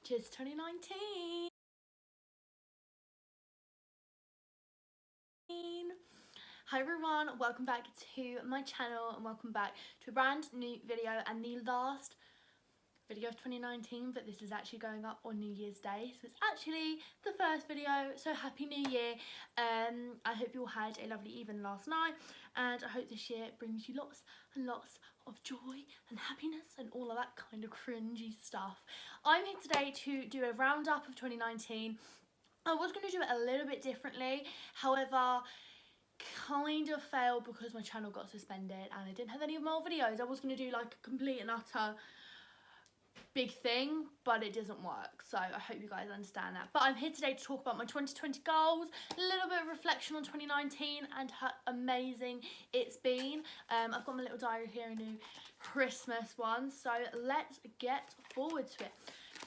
Cheers 2019. Hi everyone, welcome back to my channel and welcome back to a brand new video and the last video of 2019, but this is actually going up on New Year's Day, so it's actually the first video, so happy New Year. I hope you all had a lovely evening last night, and I hope this year brings you lots and lots of joy and happiness and all of that kind of cringy stuff. I'm here today to do a roundup of 2019. I was going to do it a little bit differently, however, kind of failed because my channel got suspended and I didn't have any more videos. I was going to do like a complete and utter big thing, but it doesn't work, so I hope you guys understand that. But I'm here today to talk about my 2020 goals, a little bit of reflection on 2019 and how amazing it's been. I've got my little diary here, a new Christmas one, so let's get forward to it.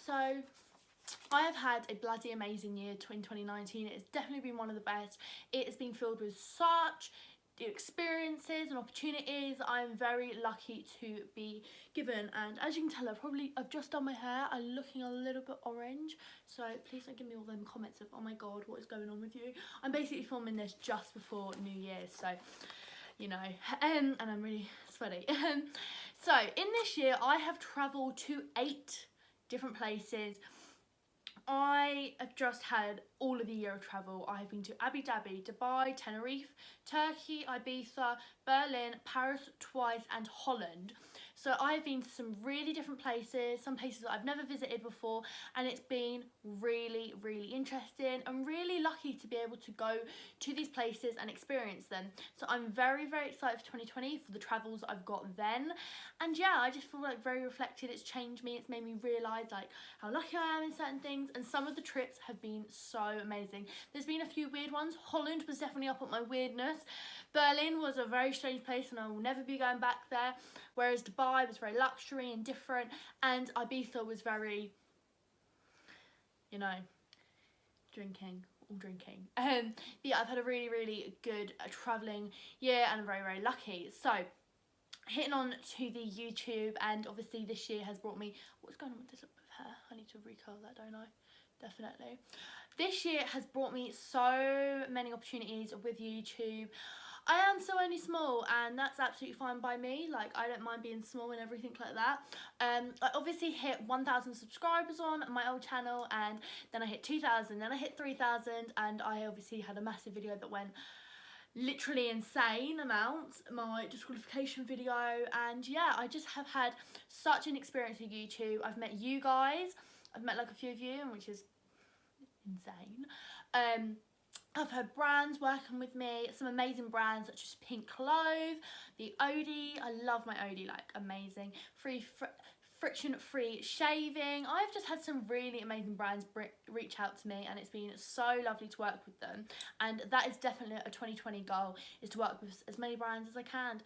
So I have had a bloody amazing year, 2019. It has definitely been one of the best. It has been filled with such experiences and opportunities I'm very lucky to be given, and as you can tell, I've just done my hair. I'm looking a little bit orange, so please don't give me all them comments of oh my god, what is going on with you. I'm basically filming this just before New Year's, so you know, and I'm really sweaty. So in this year I have travelled to 8 different places. I have just had all of the year of travel. I have been to Abu Dhabi, Dubai, Tenerife, Turkey, Ibiza, Berlin, Paris twice, and Holland. So I've been to some really different places, some places that I've never visited before, and it's been really, really interesting. I'm really lucky to be able to go to these places and experience them. So I'm very, very excited for 2020 for the travels I've got then. And yeah, I just feel like very reflected. It's changed me. It's made me realise like how lucky I am in certain things, and some of the trips have been so amazing. There's been a few weird ones. Holland was definitely up at my weirdness. Berlin was a very strange place and I will never be going back there, whereas Dubai was very luxury and different, and Ibiza was very, you know, all drinking. But yeah, I've had a really, really good travelling year and I'm very, very lucky. So hitting on to the YouTube, and obviously this year has brought me, what's going on with this hair? I need to recurl that, don't I? Definitely. This year has brought me so many opportunities with YouTube. I am still only small, and that's absolutely fine by me. Like, I don't mind being small and everything like that. I obviously hit 1,000 subscribers on my old channel, and then I hit 2,000, then I hit 3,000, and I obviously had a massive video that went literally insane amounts, my disqualification video. And yeah, I just have had such an experience with YouTube. I've met you guys, I've met like a few of you, which is insane. I've had brands working with me, some amazing brands such as Pink Clove, the Odie. I love my Odie, like amazing. Friction-free shaving. I've just had some really amazing brands reach out to me, and it's been so lovely to work with them. And that is definitely a 2020 goal, is to work with as many brands as I can,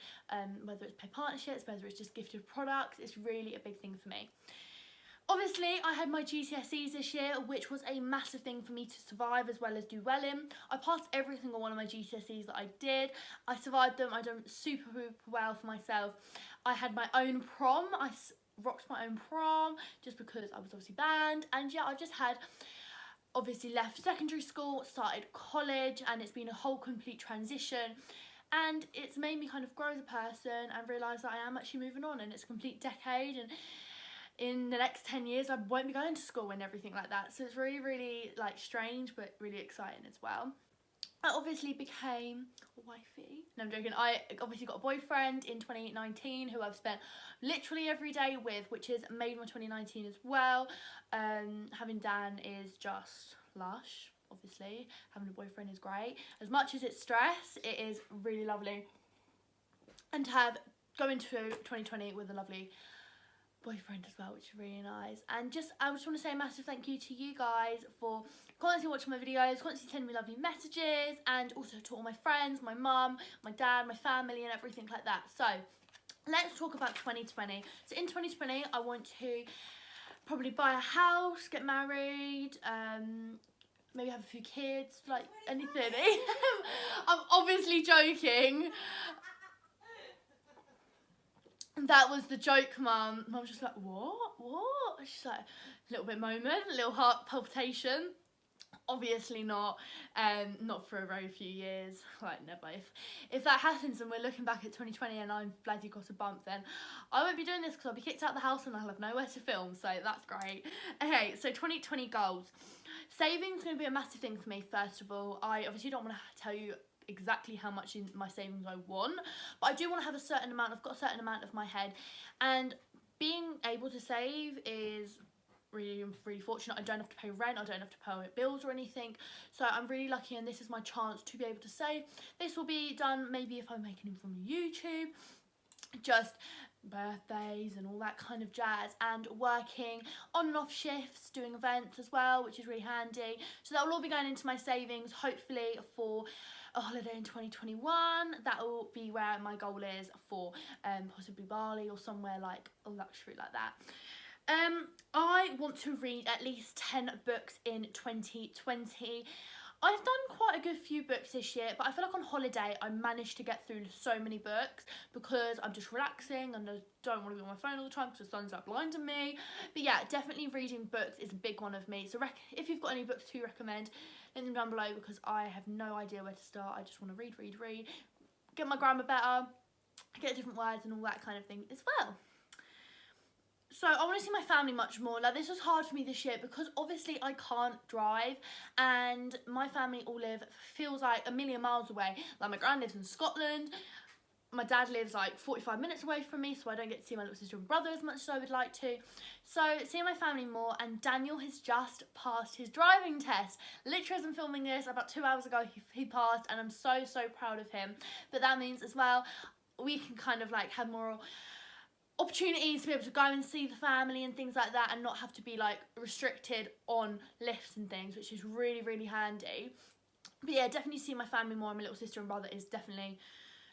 whether it's paid partnerships, whether it's just gifted products. It's really a big thing for me. Obviously, I had my GCSEs this year, which was a massive thing for me to survive as well as do well in. I passed every single one of my GCSEs that I did. I survived them. I done super well for myself. I had my own prom. I rocked my own prom just because I was obviously banned. And yeah, I've just had, obviously left secondary school, started college, and it's been a whole complete transition. And it's made me kind of grow as a person and realise that I am actually moving on, and it's a complete decade, and in the next 10 years I won't be going to school and everything like that. So it's really, really like strange, but really exciting as well. I obviously became a wifey. No, I'm joking. I obviously got a boyfriend in 2019 who I've spent literally every day with, which has made my 2019 as well. Having Dan is just lush, obviously. Having a boyfriend is great. As much as it's stress, it is really lovely. And to go into 2020 with a lovely boyfriend as well, which is really nice. And I just want to say a massive thank you to you guys for constantly watching my videos, constantly sending me lovely messages, and also to all my friends, my mum, my dad, my family, and everything like that. So let's talk about 2020. So in 2020 I want to probably buy a house, get married, maybe have a few kids, like anything. I'm obviously joking. That was the joke, Mum. Mum was just like, what? She's like, a little bit moment, a little heart palpitation. Obviously not for a very few years, like never. If that happens and we're looking back at 2020 and I've bloody got a bump, then I won't be doing this because I'll be kicked out of the house and I'll have nowhere to film, so that's great. Okay, so 2020 goals. Saving is going to be a massive thing for me. First of all, I obviously don't want to tell you exactly how much in my savings I want, but I do want to have a certain amount. I've got a certain amount of my head, and being able to save is really fortunate. I don't have to pay rent, I don't have to pay bills or anything, so I'm really lucky, and this is my chance to be able to save. This will be done maybe if I'm making them from YouTube, just birthdays and all that kind of jazz, and working on and off shifts, doing events as well, which is really handy. So that will all be going into my savings, hopefully for a holiday in 2021. That will be where my goal is for possibly Bali or somewhere like a luxury like that. I want to read at least 10 books in 2020. I've done quite a good few books this year, but I feel like on holiday I managed to get through so many books because I'm just relaxing and I don't want to be on my phone all the time because the sun's like blinding me. But yeah, definitely reading books is a big one of me. So if you've got any books to recommend, let them down below because I have no idea where to start. I just want to read, get my grammar better, get different words and all that kind of thing as well. So I want to see my family much more. Like, this was hard for me this year because obviously I can't drive and my family all feels like a million miles away. Like, my gran lives in Scotland, my dad lives like 45 minutes away from me, so I don't get to see my little sister and brother as much as I would like to. So seeing my family more, and Daniel has just passed his driving test. Literally as I'm filming this, about 2 hours ago he passed, and I'm so proud of him. But that means as well we can kind of like have more opportunities to be able to go and see the family and things like that, and not have to be like restricted on lifts and things, which is really handy. But yeah, definitely seeing my family more and my little sister and brother is definitely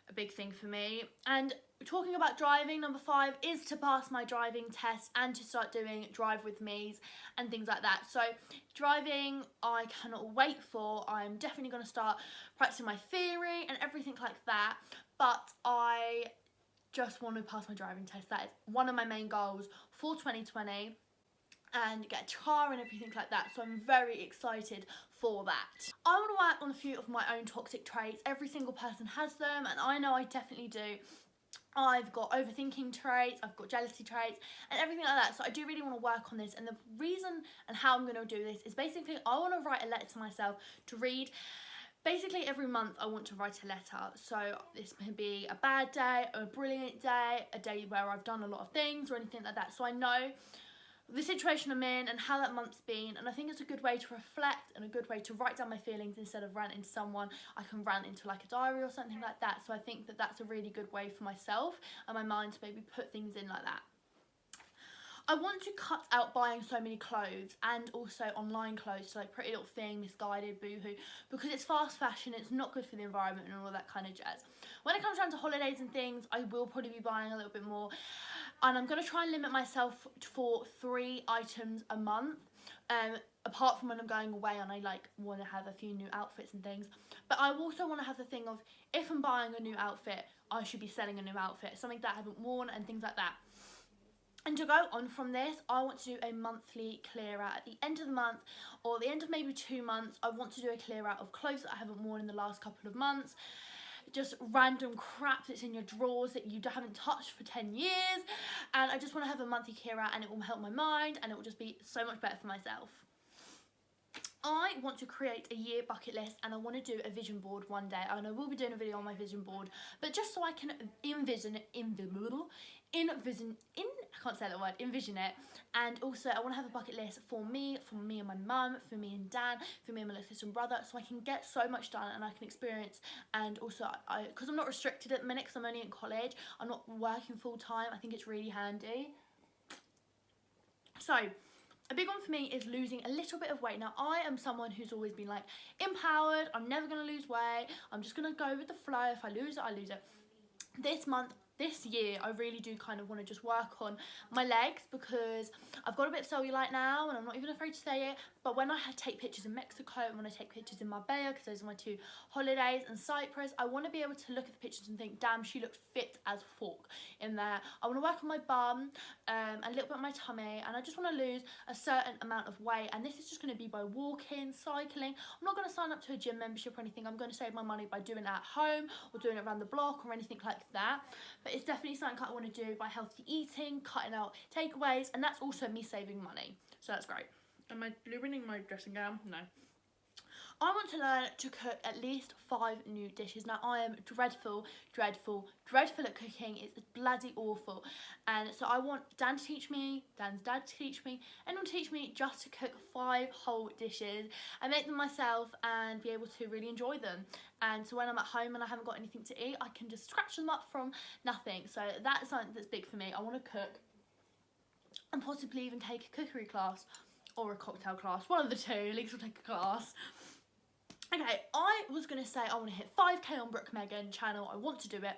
a big thing for me. And talking about driving, number 5 is to pass my driving test and to start doing drive with me's and things like that. So driving I cannot wait for. I'm definitely going to start practicing my theory and everything like that, but I just want to pass my driving test. That is one of my main goals for 2020, and get a car and everything like that, so I'm very excited for that. I want to work on a few of my own toxic traits. Every single person has them, and I know I definitely do. I've got overthinking traits, I've got jealousy traits and everything like that, so I do really want to work on this. And the reason and how I'm going to do this is basically I want to write a letter to myself to read. Basically every month I want to write a letter, so this can be a bad day, a brilliant day, a day where I've done a lot of things or anything like that, so I know the situation I'm in and how that month's been. And I think it's a good way to reflect and a good way to write down my feelings. Instead of ranting to someone, I can rant into like a diary or something like that. So I think that that's a really good way for myself and my mind to maybe put things in like that. I want to cut out buying so many clothes, and also online clothes, so like Pretty Little Thing, Misguided, Boohoo, because it's fast fashion, it's not good for the environment and all that kind of jazz. When it comes down to holidays and things, I will probably be buying a little bit more, and I'm going to try and limit myself for 3 items a month, apart from when I'm going away and I like want to have a few new outfits and things. But I also want to have the thing of, if I'm buying a new outfit, I should be selling a new outfit, something that I haven't worn and things like that. And to go on from this, I want to do a monthly clear out. At the end of the month, or the end of maybe 2 months, I want to do a clear out of clothes that I haven't worn in the last couple of months. Just random crap that's in your drawers that you haven't touched for 10 years. And I just want to have a monthly clear out, and it will help my mind, and it will just be so much better for myself. I want to create a year bucket list, and I want to do a vision board one day, and I will be doing a video on my vision board, but just so I can envision it, and also I want to have a bucket list for me and my mum, for me and Dan, for me and my little sister and brother, so I can get so much done and I can experience. And also because I'm not restricted at the minute, because I'm only in college, I'm not working full time, I think it's really handy. So a big one for me is losing a little bit of weight. Now, I am someone who's always been like empowered, I'm never going to lose weight, I'm just going to go with the flow. If I lose it, I lose it. This month this year I really do kind of want to just work on my legs, because I've got a bit of cellulite now and I'm not even afraid to say it. But when I take pictures in Mexico and when I take pictures in Marbella, because those are my 2 holidays, and Cyprus, I want to be able to look at the pictures and think, damn, she looked fit as fork in there. I want to work on my bum, a little bit on my tummy, and I just want to lose a certain amount of weight. And this is just going to be by walking, cycling. I'm not going to sign up to a gym membership or anything. I'm going to save my money by doing it at home or doing it around the block or anything like that. But it's definitely something I want to do by healthy eating, cutting out takeaways, and that's also me saving money. So that's great. Am I ruining my dressing gown? No. I want to learn to cook at least 5 new dishes. Now, I am dreadful at cooking. It's bloody awful. And so I want Dan to teach me, Dan's dad to teach me, anyone to teach me just to cook 5 whole dishes and make them myself and be able to really enjoy them. And so when I'm at home and I haven't got anything to eat, I can just scratch them up from nothing. So that's something that's big for me. I want to cook and possibly even take a cookery class or a cocktail class. One of the 2, at least I'll take a class. Okay, I was going to say I want to hit 5k on Brooke Megan channel. I want to do it.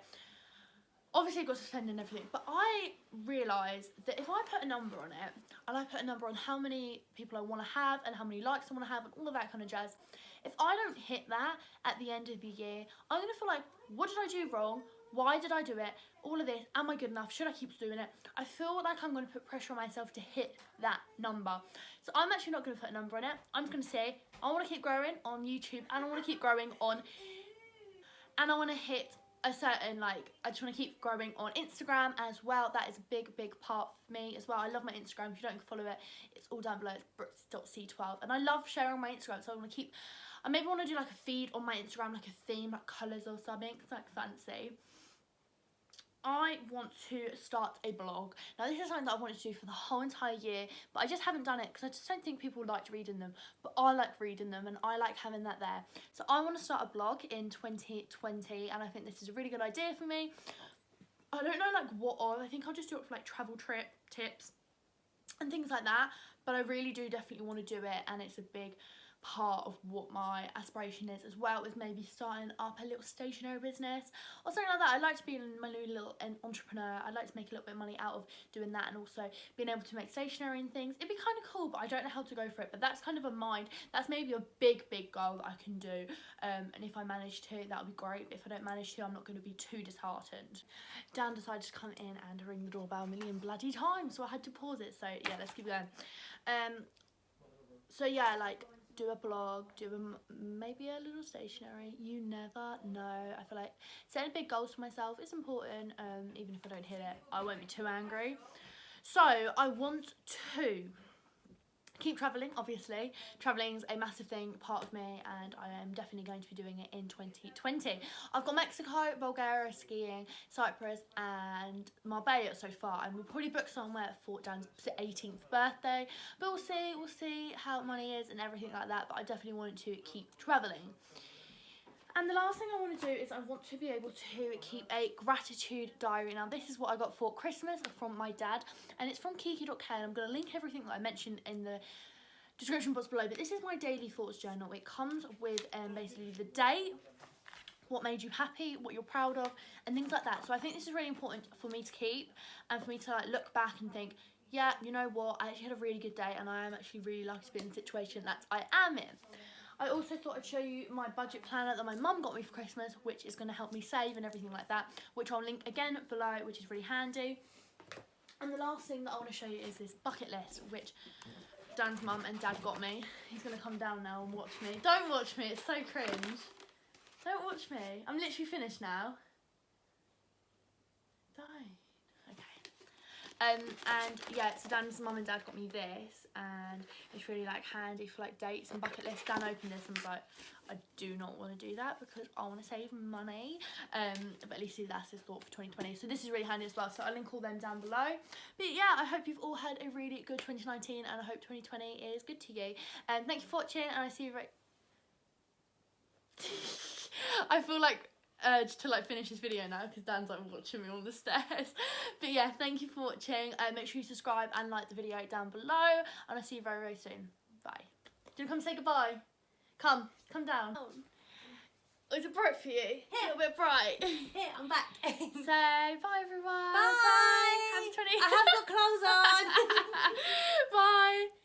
Obviously, I've got to spend and everything. But I realised that if I put a number on it, and I put a number on how many people I want to have and how many likes I want to have and all of that kind of jazz, if I don't hit that at the end of the year, I'm going to feel like, what did I do wrong? Why did I do it? All of this, am I good enough? Should I keep doing it? I feel like I'm going to put pressure on myself to hit that number. So I'm actually not going to put a number on it. I'm just going to say, I want to keep growing on YouTube and I want to keep growing on, and I want to hit a certain, like, I just want to keep growing on Instagram as well. That is a big part for me as well. I love my Instagram. If you don't follow it, it's all down below. It's brooks.c12. And I love sharing my Instagram, so I want to keep, I maybe want to do like a feed on my Instagram, like a theme, like colours or something. It's like fancy. I want to start a blog. Now, this is something that I wanted to do for the whole entire year, but I just haven't done it because I just don't think people liked reading them. But I like reading them and I like having that there. So I want to start a blog in 2020, and I think this is a really good idea for me. I don't know like what on. I think I'll just do it for like travel trip tips and things like that. But I really do definitely want to do it, and it's a big part of what my aspiration is, as well as maybe starting up a little stationery business or something like that. I'd like to be my new little entrepreneur. I'd like to make a little bit of money out of doing that, and also being able to make stationery and things. It'd be kind of cool, but I don't know how to go for it. But that's kind of a mind. That's maybe a big goal that I can do. And if I manage to, that would be great. But if I don't manage to, I'm not going to be too disheartened. Dan decided to come in and ring the doorbell a million bloody times, so I had to pause it. So yeah, let's keep going. So yeah, like, do a blog, maybe a little stationery. You never know. I feel like setting big goals for myself is important. Even if I don't hit it, I won't be too angry. So I want to keep travelling, obviously. Travelling's a massive thing, part of me, and I am definitely going to be doing it in 2020. I've got Mexico, Bulgaria, skiing, Cyprus and Marbella so far, and we'll probably book somewhere for Dan's 18th birthday, but we'll see how money is and everything like that. But I definitely wanted to keep travelling. And the last thing I want to do is I want to be able to keep a gratitude diary. Now, this is what I got for Christmas from my dad, and it's from kiki.k, and I'm going to link everything that I mentioned in the description box below. But this is my daily thoughts journal. It comes with basically the day, what made you happy, what you're proud of, and things like that. So I think this is really important for me to keep, and for me to like look back and think, yeah, you know what, I actually had a really good day, and I am actually really lucky to be in the situation that I am in. I also thought I'd show you my budget planner that my mum got me for Christmas, which is going to help me save and everything like that, which I'll link again below, which is really handy. And the last thing that I want to show you is this bucket list, which Dan's mum and dad got me. He's going to come down now and watch me. Don't watch me, it's so cringe. Don't watch me. I'm literally finished now. Don't. Okay. And yeah, so Dan's mum and dad got me this, and it's really like handy for like dates and bucket lists. Dan opened this and was like, I do not want to do that because I want to save money. But at least that's his thought for 2020. So this is really handy as well. So I'll link all them down below. But yeah, I hope you've all had a really good 2019, and I hope 2020 is good to you. And thank you for watching, and I see you right. I feel like urge to like finish this video now because Dan's like watching me on the stairs. But yeah, thank you for watching. Make sure you subscribe and like the video down below, and I'll see you very soon. Bye. Do you want to come say goodbye? Come down. Oh, is it bright for you? Yeah. A little bit bright. Here, I'm back. So, bye everyone. Bye. Happy 20. I have got clothes on. Bye.